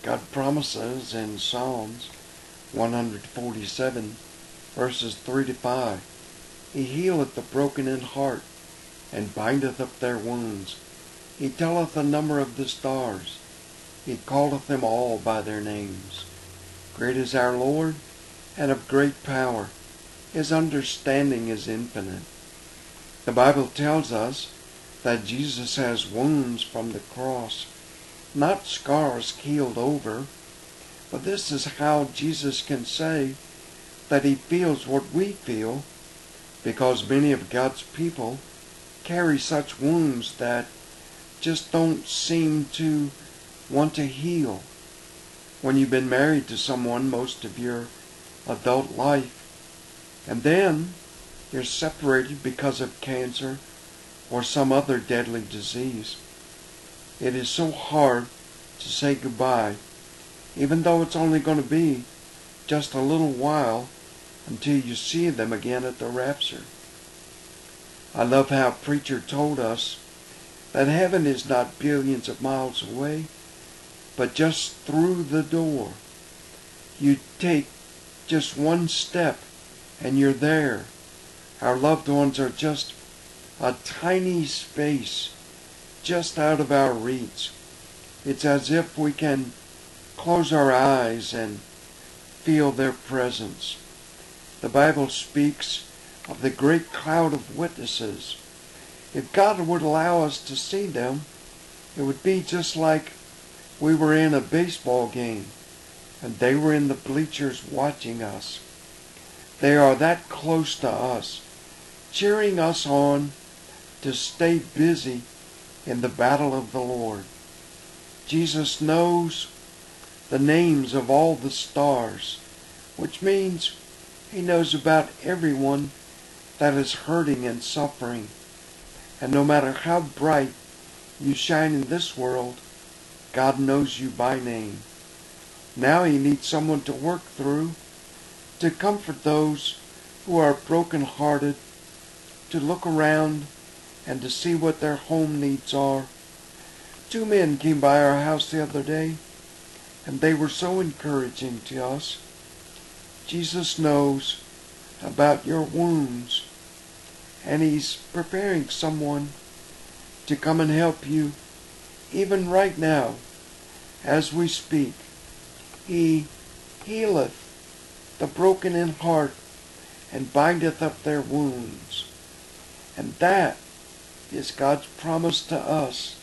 God promises in Psalms 147, verses 3 to 5, He healeth the broken in heart, and bindeth up their wounds. He telleth the number of the stars. He calleth them all by their names. Great is our Lord, and of great power. His understanding is infinite. The Bible tells us that Jesus has wounds from the cross, not scars healed over. But this is how Jesus can say that He feels what we feel, because many of God's people carry such wounds that just don't seem to want to heal. When you've been married to someone most of your adult life, and then you're separated because of cancer or some other deadly disease, it is so hard to say goodbye, even though it's only going to be just a little while until you see them again at the rapture. I love how Preacher told us that heaven is not billions of miles away, but just through the door. You take just one step and you're there. Our loved ones are just a tiny space just out of our reach. It's as if we can close our eyes and feel their presence. The Bible speaks of the great cloud of witnesses. If God would allow us to see them, it would be just like we were in a baseball game and they were in the bleachers watching us. They are that close to us, cheering us on to stay busy in the battle of the Lord. Jesus knows the names of all the stars, which means He knows about everyone that is hurting and suffering. And no matter how bright you shine in this world, God knows you by name. Now He needs someone to work through, to comfort those who are broken-hearted, to look around and to see what their home needs are. 2 men came by our house the other day, and they were so encouraging to us. Jesus knows about your wounds, and He's preparing someone to come and help you even right now as we speak. He healeth the broken in heart and bindeth up their wounds. And that is God's promise to us